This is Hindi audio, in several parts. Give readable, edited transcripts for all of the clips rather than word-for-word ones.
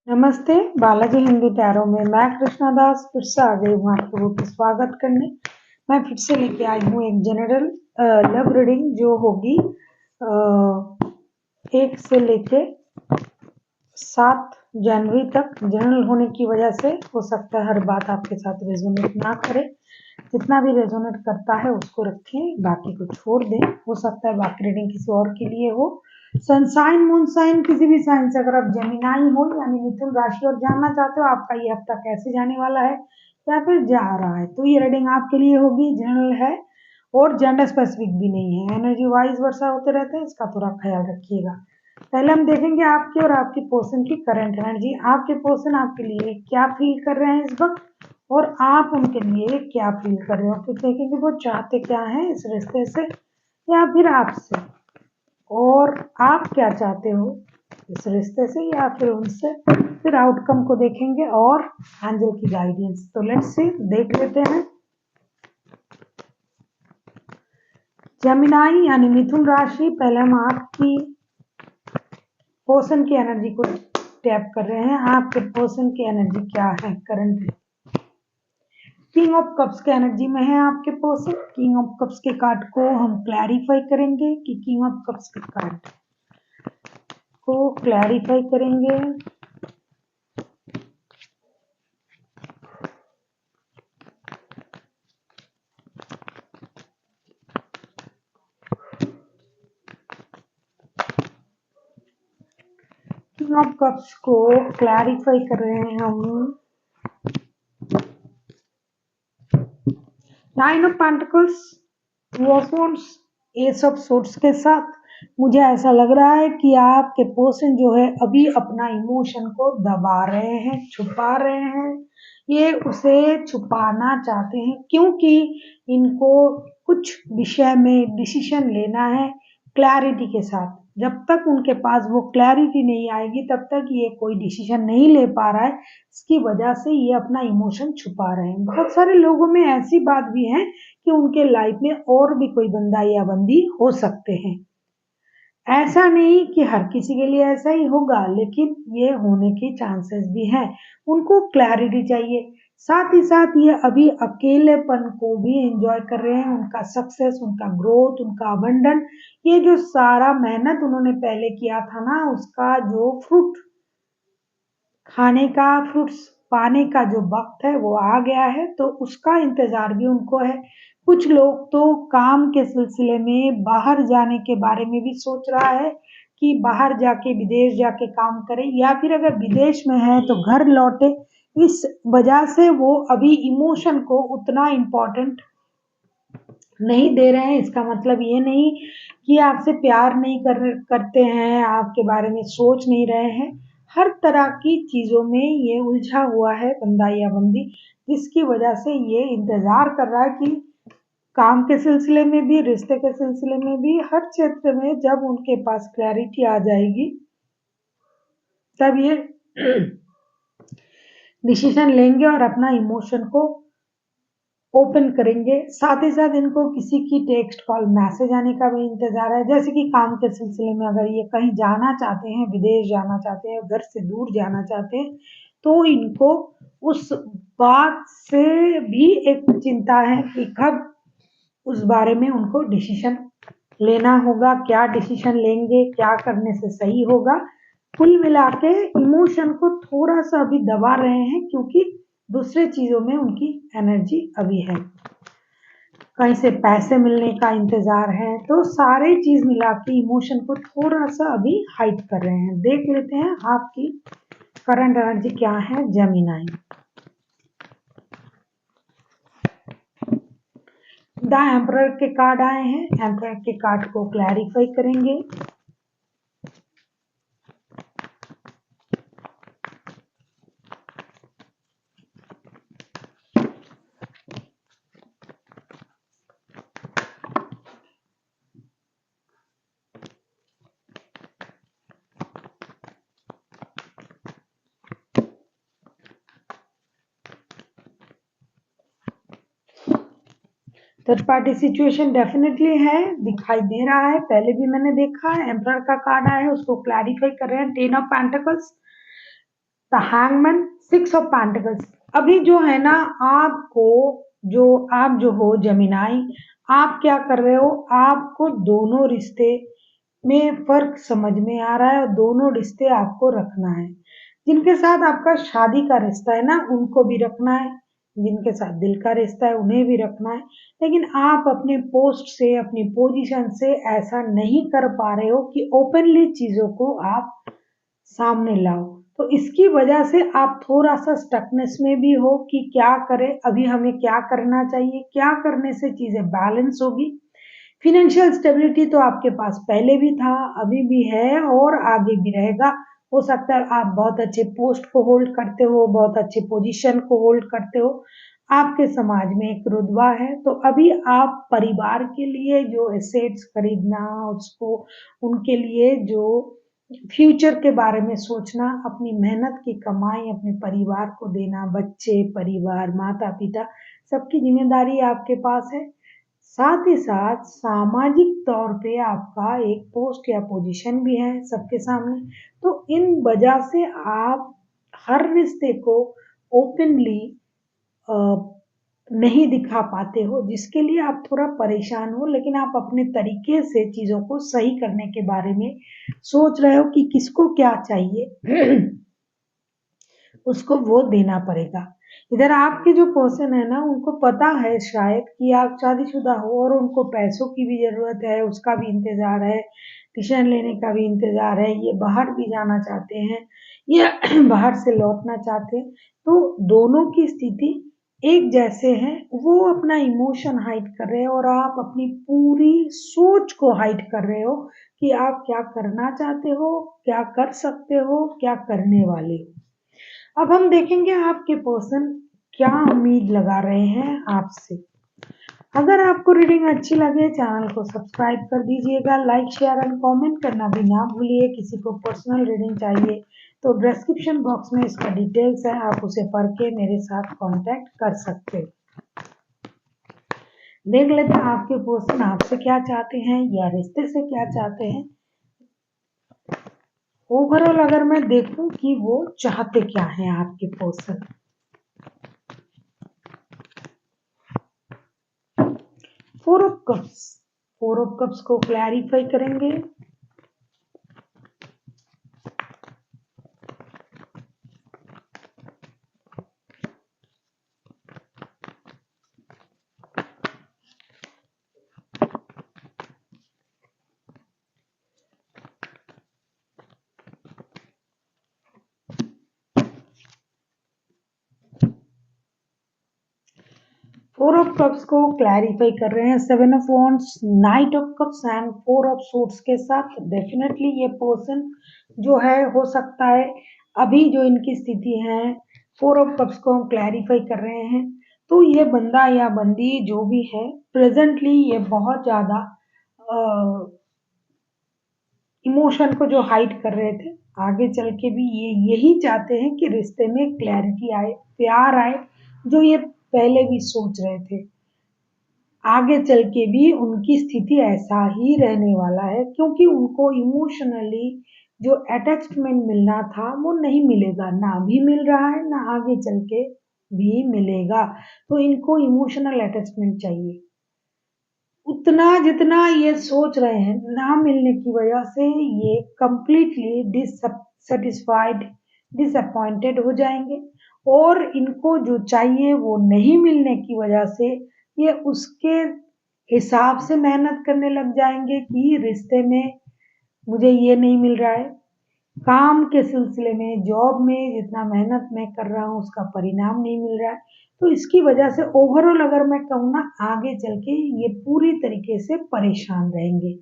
नमस्ते, बालाजी हिंदी टैरो में मैं कृष्णा दास फिर से आ गई हूँ आप लोगों का स्वागत करने। मैं फिर से लेके आई हूँ एक जनरल लव रीडिंग जो होगी 1 से लेके 7 जनवरी तक। जनरल होने की वजह से हो सकता है हर बात आपके साथ रेजोनेट ना करे, जितना भी रेजोनेट करता है उसको रखें, बाकी को छोड़ दें। हो सकता है बाकी रीडिंग किसी और के लिए हो। सनसाइन मून साइन किसी भी साइन से, अगर आप जेमिनाई हो यानी मिथुन राशि और जानना चाहते हो आपका ये हफ्ता कैसे जाने वाला है या फिर जा रहा है, तो ये रीडिंग आपके लिए होगी। जनरल है और जेंडर स्पेसिफिक भी नहीं है। एनर्जी वाइज वर्षा होते रहते हैं, इसका थोड़ा ख्याल रखिएगा। पहले हम देखेंगे आपके और आपकी पर्सन की करंट एनर्जी। आपके पर्सन आपके लिए क्या फील कर रहे हैं इस वक्त और आप उनके लिए क्या फील कर रहे हो। फिर देखेंगे वो चाहते क्या हैं इस रिश्ते से या फिर आपसे, और आप क्या चाहते हो इस रिश्ते से या फिर उनसे। फिर आउटकम को देखेंगे और एंजल की गाइडेंस। तो लेट्स सी, देख लेते हैं। जेमिनाई यानी मिथुन राशि, पहले हम आपकी पर्सन की एनर्जी को टैप कर रहे हैं। आपके पर्सन की एनर्जी क्या है करंट। किंग ऑफ कप्स के एनर्जी में है आपके पर्सन। किंग ऑफ कप्स के कार्ड को हम क्लैरिफाई करेंगे कि किंग ऑफ कप्स के कार्ड को क्लैरिफाई करेंगे। किंग ऑफ कप्स को क्लैरिफाई कर रहे हैं हम। Nine of pentacles, two of wands, S of swords के साथ मुझे ऐसा लग रहा है कि आपके पर्सन जो है अभी अपना इमोशन को दबा रहे हैं, छुपा रहे हैं। ये उसे छुपाना चाहते हैं क्योंकि इनको कुछ विषय में डिसीजन लेना है क्लैरिटी के साथ। जब तक उनके पास वो क्लैरिटी नहीं आएगी तब तक ये कोई डिसीजन नहीं ले पा रहा है। इसकी वजह से ये अपना इमोशन छुपा रहे हैं। बहुत सारे लोगों में ऐसी बात भी है कि उनके लाइफ में और भी कोई बंदा या बंदी हो सकते हैं। ऐसा नहीं कि हर किसी के लिए ऐसा ही होगा, लेकिन ये होने के चांसेस भी हैं। उनको क्लैरिटी चाहिए। साथ ही साथ ये अभी अकेलेपन को भी एंजॉय कर रहे हैं। उनका सक्सेस, उनका ग्रोथ, उनका अबंडन, ये जो सारा मेहनत उन्होंने पहले किया था ना, उसका जो फ्रूट खाने का, फ्रूट्स पाने का जो वक्त है वो आ गया है, तो उसका इंतजार भी उनको है। कुछ लोग तो काम के सिलसिले में बाहर जाने के बारे में भी सोच रहा है कि बाहर जाके विदेश जाके काम करे, या फिर अगर विदेश में है तो घर लौटे। इस वजह से वो अभी इमोशन को उतना इम्पोर्टेंट नहीं दे रहे हैं। इसका मतलब ये नहीं कि आपसे प्यार नहीं करते हैं, आपके बारे में सोच नहीं रहे हैं। हर तरह की चीजों में ये उलझा हुआ है बंदा या बंदी, जिसकी वजह से ये इंतजार कर रहा है कि काम के सिलसिले में भी, रिश्ते के सिलसिले में भी, हर क्षेत्र में जब उनके पास क्लैरिटी आ जाएगी तब ये डिसीजन लेंगे और अपना इमोशन को ओपन करेंगे। साथ ही साथ इनको किसी की टेक्स्ट कॉल मैसेज आने का भी इंतजार है। जैसे कि काम के सिलसिले में अगर ये कहीं जाना चाहते हैं, विदेश जाना चाहते हैं, घर से दूर जाना चाहते हैं, तो इनको उस बात से भी एक चिंता है कि कब उस बारे में उनको डिसीजन लेना होगा, क्या डिसीजन लेंगे, क्या करने से सही होगा। कुल मिला के इमोशन को थोड़ा सा अभी दबा रहे हैं क्योंकि दूसरे चीजों में उनकी एनर्जी अभी है। कहीं से पैसे मिलने का इंतजार है, तो सारे चीज मिला के इमोशन को थोड़ा सा अभी हाइड कर रहे हैं। देख लेते हैं आपकी करंट एनर्जी क्या है जेमिनाई। द एम्परर के कार्ड आए हैं। एम्परर के कार्ड को क्लैरिफाई करेंगे। थर्ड पार्टी सिचुएशन डेफिनेटली है, दिखाई दे रहा है, पहले भी मैंने देखा है। एम्परर का कार्ड आया है, उसको क्लैरिफाई कर रहे हैं। 10 of pentacles, the hangman, 6 of pentacles. अभी जो है ना, आपको जो आप जो हो जेमिनाई, आप क्या कर रहे हो, आपको दोनों रिश्ते में फर्क समझ में आ रहा है और दोनों रिश्ते आपको रखना है। जिनके साथ आपका शादी का रिश्ता है ना, उनको भी रखना है, जिनके साथ दिल का रिश्ता है उन्हें भी रखना है। लेकिन आप अपने पोस्ट से, अपनी पोजीशन से ऐसा नहीं कर पा रहे हो कि ओपनली चीजों को आप सामने लाओ। तो इसकी वजह से आप थोड़ा-सा स्टकनेस में भी हो कि क्या करें, अभी हमें क्या करना चाहिए, क्या करने से चीज़ें बैलेंस होगी। फ़ाइनेंशियल स्टेबिलिटी तो आपके पास पहले भी था, अभी भी है और आगे भी रहेगा। हो सकता है आप बहुत अच्छे पोस्ट को होल्ड करते हो, बहुत अच्छे पोज़ीशन को होल्ड करते हो, आपके समाज में एक रुतबा है, तो अभी आप परिवार के लिए जो एसेट्स खरीदना, उसको उनके लिए जो फ्यूचर के बारे में सोचना, अपनी मेहनत की कमाई अपने परिवार को देना, बच्चे, परिवार, माता-पिता सबकी ज़िम्मेदारी आपके पास है। साथ ही साथ सामाजिक तौर पे आपका एक पोस्ट या पोजीशन भी है सबके सामने। तो इन वजह से आप हर रिश्ते को ओपनली अ, नहीं दिखा पाते हो, जिसके लिए आप थोड़ा परेशान हो, लेकिन आप अपने तरीके से चीज़ों को सही करने के बारे में सोच रहे हो कि किसको क्या चाहिए उसको वो देना पड़ेगा। इधर आपके जो पर्सन है ना, उनको पता है शायद कि आप शादीशुदा हो और उनको पैसों की भी ज़रूरत है, उसका भी इंतज़ार है, ट्यूशन लेने का भी इंतज़ार है, ये बाहर भी जाना चाहते हैं, या बाहर से लौटना चाहते हैं। तो दोनों की स्थिति एक जैसे हैं, वो अपना इमोशन हाइड कर रहे हैं और आप अपनी पूरी सोच को हाइड कर रहे हो कि आप क्या करना चाहते हो, क्या कर सकते हो, क्या करने वाले हो। अब हम देखेंगे आपके पर्सन क्या उम्मीद लगा रहे हैं आपसे। अगर आपको रीडिंग अच्छी लगे, चैनल को सब्सक्राइब कर दीजिएगा, लाइक शेयर एंड कमेंट करना भी ना भूलिए। किसी को पर्सनल रीडिंग चाहिए तो डिस्क्रिप्शन बॉक्स में इसका डिटेल्स है, आप उसे पढ़ के मेरे साथ कांटेक्ट कर सकते हो। देख लेते हैं आपके पर्सन आपसे क्या चाहते हैं या रिश्ते से क्या चाहते हैं। ओवरऑल अगर मैं देखूं कि वो चाहते क्या हैं आपके person. 4 of cups, 4 of cups को क्लैरिफाई करेंगे। फोर ऑफ कप्स को क्लैरिफाई कर रहे हैं 7 of wands, night of cups and 4 of swords के साथ। डेफिनेटली ये पर्सन जो है, हो सकता है अभी जो इनकी स्थिति है, 4 ऑफ कप्स को हम क्लैरिफाई कर रहे हैं। तो ये बंदा या बंदी जो भी है, प्रेजेंटली ये बहुत ज़्यादा इमोशन को जो हाइड कर रहे थे, आगे चल के भी ये यही चाहते हैं कि रिश्ते में क्लैरिटी आए, प्यार आए, जो ये पहले भी सोच रहे थे। आगे चल के भी उनकी स्थिति ऐसा ही रहने वाला है, क्योंकि उनको इमोशनली जो अटैचमेंट मिलना था वो नहीं मिलेगा, ना अभी मिल रहा है ना आगे चल के भी मिलेगा। तो इनको इमोशनल अटैचमेंट चाहिए, उतना जितना ये सोच रहे हैं, ना मिलने की वजह से ये कंप्लीटली डिससेटिस्फाइड, डिसअपॉइंटेड हो जाएंगे और इनको जो चाहिए वो नहीं मिलने की वजह से ये उसके हिसाब से मेहनत करने लग जाएंगे कि रिश्ते में मुझे ये नहीं मिल रहा है, काम के सिलसिले में, जॉब में जितना मेहनत मैं कर रहा हूँ उसका परिणाम नहीं मिल रहा है। तो इसकी वजह से ओवरऑल अगर मैं कहूँ ना, आगे चल के ये पूरी तरीके से परेशान रहेंगे।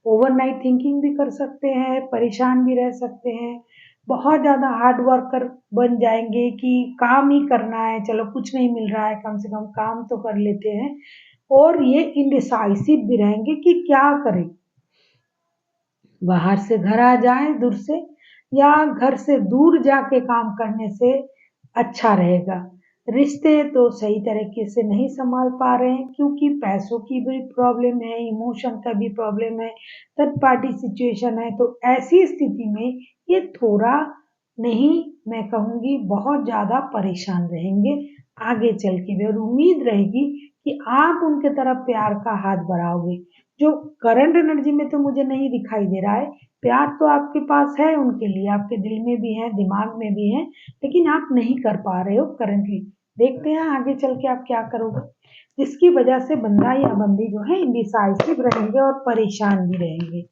ओवरनाइट थिंकिंग भी कर सकते हैं, परेशान भी रह सकते हैं, बहुत ज़्यादा हार्ड वर्कर बन जाएंगे कि काम ही करना है, चलो कुछ नहीं मिल रहा है, कम से कम काम तो कर लेते हैं। और ये इंडिसाइसिव भी रहेंगे कि क्या करें, बाहर से घर आ जाए दूर से, या घर से दूर जाके काम करने से अच्छा रहेगा। रिश्ते तो सही तरीके से नहीं संभाल पा रहे हैं, क्योंकि पैसों की भी प्रॉब्लम है, इमोशन का भी प्रॉब्लम है, थर्ड पार्टी सिचुएशन है। तो ऐसी स्थिति में ये थोड़ा नहीं, मैं कहूँगी बहुत ज़्यादा परेशान रहेंगे आगे चल के भी, और उम्मीद रहेगी कि आप उनके तरफ प्यार का हाथ बढ़ाओगे। जो करंट एनर्जी में तो मुझे नहीं दिखाई दे रहा है, प्यार तो आपके पास है उनके लिए, आपके दिल में भी है, दिमाग में भी है, लेकिन आप नहीं कर पा रहे हो करंटली। देखते हैं आगे चल के आप क्या करोगे, जिसकी वजह से बंदा या बंदी जो है इंडिसाइसिव रहेंगे और परेशान भी रहेंगे।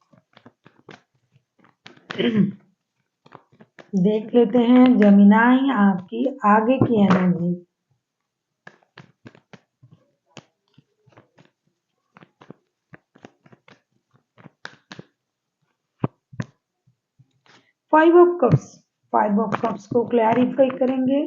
देख लेते हैं जमिनाई आपकी आगे की एनर्जी। फाइव ऑफ कप्स को क्लैरिफाई करेंगे।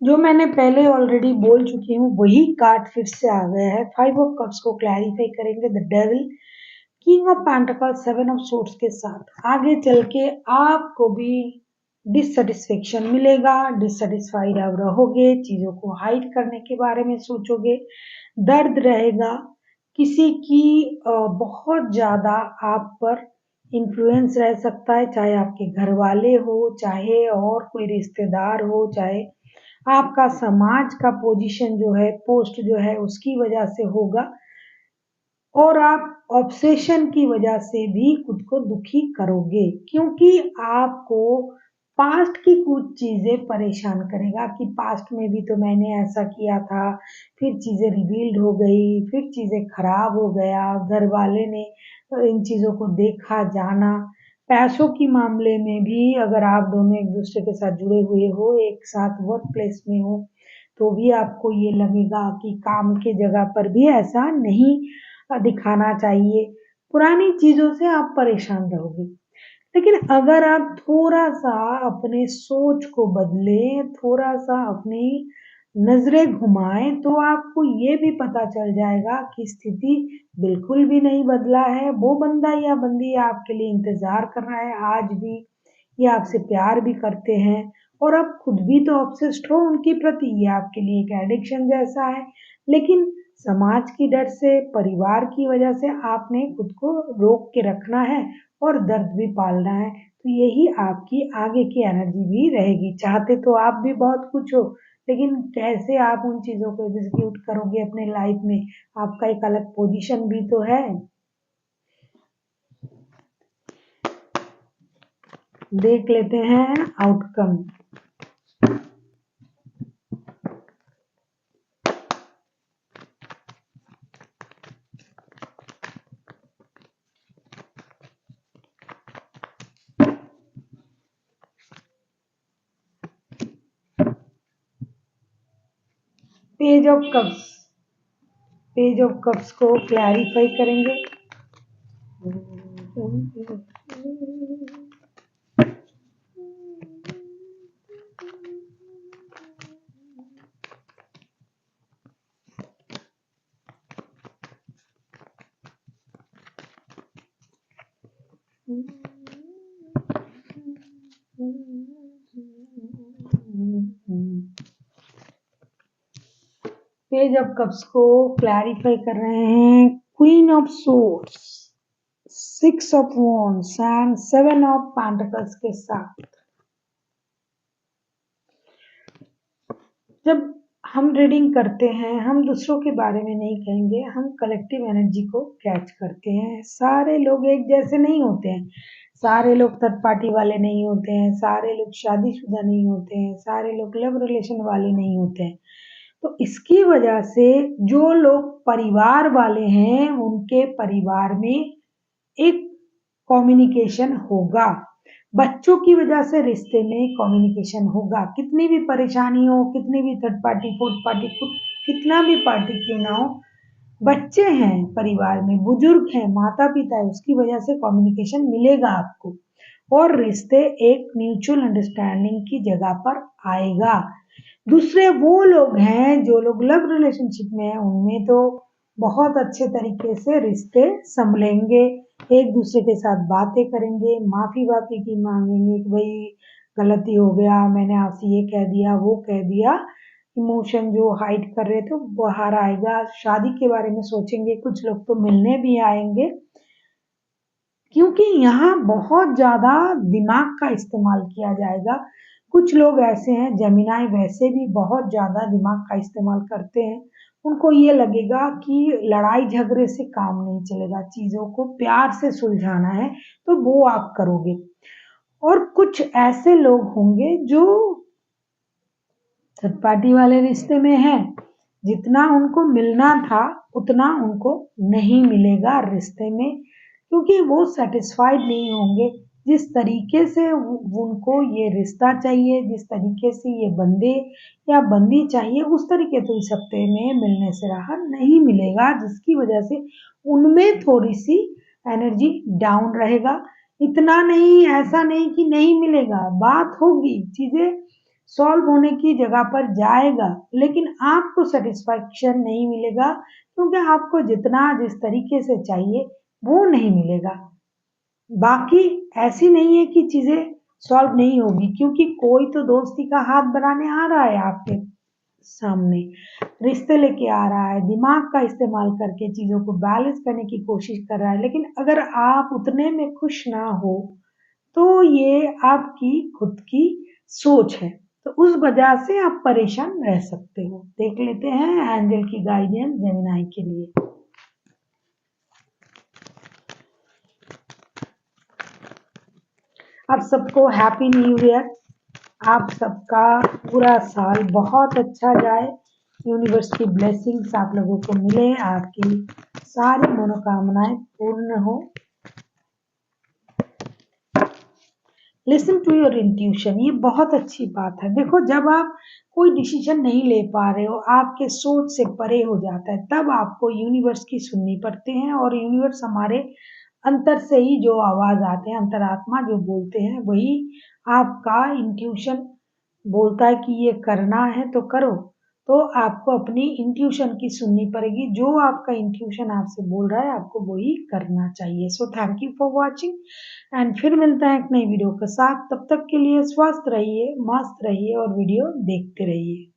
जो मैंने पहले ऑलरेडी बोल चुकी हूँ वही कार्ड फिर से आ गया है। फाइव ऑफ कप्स को क्लैरिफाई करेंगे the devil, king of pentacles, seven of swords के साथ। आगे चल के आपको भी डिससेटिस्फेक्शन मिलेगा, डिससेटिस्फाइड आप रहोगे, चीजों को हाइड करने के बारे में सोचोगे, दर्द रहेगा, किसी की बहुत ज्यादा आप पर इन्फ्लुएंस रह सकता है, चाहे आपके घर वाले हो, चाहे और कोई रिश्तेदार हो, चाहे आपका समाज का पोजीशन जो है, पोस्ट जो है, उसकी वजह से होगा, और आप ऑब्सेशन की वजह से भी खुद को दुखी करोगे, क्योंकि आपको पास्ट की कुछ चीजें परेशान करेगा कि पास्ट में भी तो मैंने ऐसा किया था, फिर चीजें रिवील्ड हो गई, फिर चीजें खराब हो गया, घर वाले ने इन चीजों को देखा जाना। पैसों की मामले में भी अगर आप दोनों एक दूसरे के साथ जुड़े हुए हो, एक साथ वर्क प्लेस में हो, तो भी आपको ये लगेगा कि काम के जगह पर भी ऐसा नहीं दिखाना चाहिए। पुरानी चीजों से आप परेशान रहोगे, लेकिन अगर आप थोड़ा-सा अपने सोच को बदलें, थोड़ा-सा अपनी नज़रें घुमाएँ, तो आपको ये भी पता चल जाएगा कि स्थिति बिल्कुल भी नहीं बदला है। वो बंदा या बंदी आपके लिए इंतज़ार कर रहा है आज भी, ये आपसे प्यार भी करते हैं, और आप खुद भी तो ऑब्सेस्ड हो उनके प्रति, ये आपके लिए एक एडिक्शन जैसा है। लेकिन समाज की डर से, परिवार की वजह से आपने खुद को रोक के रखना है और दर्द भी पालना है। तो यही आपकी आगे की एनर्जी भी रहेगी। चाहते तो आप भी बहुत कुछ हो, लेकिन कैसे आप उन चीज़ों को एग्ज़ीक्यूट करोगे अपने लाइफ में, आपका एक अलग पोजीशन भी तो है। देख लेते हैं outcome. Page of cups, page of cups को क्लैरिफाई करेंगे। पेज ऑफ कप्स को क्लैरिफाई कर रहे हैं queen of swords, six of wands and seven of pentacles के साथ। जब हम रीडिंग करते हैं, हम दूसरों के बारे में नहीं कहेंगे, हम कलेक्टिव एनर्जी को कैच करते हैं। सारे लोग एक जैसे नहीं होते हैं, सारे लोग थर्ड पार्टी वाले नहीं होते हैं, सारे लोग शादीशुदा नहीं होते हैं, सारे लोग लव रिलेशन वाले नहीं होते हैं। तो इसकी वजह से जो लोग परिवार वाले हैं, उनके परिवार में एक कम्युनिकेशन होगा। बच्चों की वजह से रिश्ते में कम्युनिकेशन होगा। कितनी भी परेशानी हो, कितनी भी थर्ड पार्टी, फोर्थ पार्टी, कितना भी पार्टी क्यों ना हो, बच्चे हैं परिवार में, बुजुर्ग हैं, माता पिता है, उसकी वजह से कम्युनिकेशन मिलेगा आपको, और रिश्ते एक म्यूचुअल अंडरस्टैंडिंग की जगह पर आएगा। दूसरे वो लोग हैं जो लोग लव रिलेशनशिप में हैं, उनमें तो बहुत अच्छे तरीके से रिश्ते संभलेंगे, एक दूसरे के साथ बातें करेंगे, माफी वाफी की मांगेंगे कि भाई गलती हो गया, मैंने आपसे ये कह दिया वो कह दिया। इमोशन जो हाइड कर रहे थे वो बाहर आएगा, शादी के बारे में सोचेंगे, कुछ लोग तो मिलने भी आएंगे, क्योंकि यहाँ बहुत ज़्यादा दिमाग का इस्तेमाल किया जाएगा। कुछ लोग ऐसे हैं, जेमिनाई वैसे भी बहुत ज़्यादा दिमाग का इस्तेमाल करते हैं। उनको ये लगेगा कि लड़ाई झगड़े से काम नहीं चलेगा, चीज़ों को प्यार से सुलझाना है, तो वो आप करोगे। और कुछ ऐसे लोग होंगे जो थर्ड पार्टी वाले रिश्ते में हैं, जितना उनको मिलना था उतना उनको नहीं मिलेगा रिश्ते में, क्योंकि वो सेटिस्फाइड नहीं होंगे। जिस तरीके से उनको ये रिश्ता चाहिए, जिस तरीके से ये बंदे या बंदी चाहिए, उस तरीके तो इस हफ्ते में मिलने से रहा नहीं मिलेगा, जिसकी वजह से उनमें थोड़ी सी एनर्जी डाउन रहेगा। इतना नहीं, ऐसा नहीं कि नहीं मिलेगा, बात होगी, चीजें सॉल्व होने की जगह पर जाएगा, लेकिन आपको सेटिस्फैक्शन नहीं मिलेगा, क्योंकि आपको जितना जिस तरीके से चाहिए वो नहीं मिलेगा। बाकी ऐसी नहीं है कि चीजें सॉल्व नहीं होगी, क्योंकि कोई तो दोस्ती का हाथ बनाने आ रहा है आपके सामने, रिश्ते लेके आ रहा है, दिमाग का इस्तेमाल करके चीजों को बैलेंस करने की कोशिश कर रहा है। लेकिन अगर आप उतने में खुश ना हो, तो ये आपकी खुद की सोच है, तो उस वजह से आप परेशान रह सकते हो। देख लेते हैं एंजल की गाइडेंस जेमिनाई के लिए। आप सबको हैप्पी न्यू ईयर। आप सबका पूरा साल बहुत अच्छा जाए, यूनिवर्स की ब्लेसिंग्स आप लोगों को मिले, आपकी सारी मनोकामनाएं पूर्ण हो। लिसन टू योर इंट्यूशन, ये बहुत अच्छी बात है। देखो, जब आप कोई डिसीजन नहीं ले पा रहे हो, आपके सोच से परे हो जाता है, तब आपको यूनिवर्स की सुननी पड़ती है। और यूनिवर्स हमारे अंतर से ही जो आवाज आते हैं, अंतरात्मा जो बोलते हैं, वही आपका इंट्यूशन बोलता है कि ये करना है तो करो। तो आपको अपनी इंट्यूशन की सुननी पड़ेगी, जो आपका इंट्यूशन आपसे बोल रहा है आपको वही करना चाहिए। So thank you for watching, and फिर मिलते हैं एक नई वीडियो के साथ। तब तक के लिए स्वस्थ रहिए, मस्त रहिए और वीडियो देखते रहिए।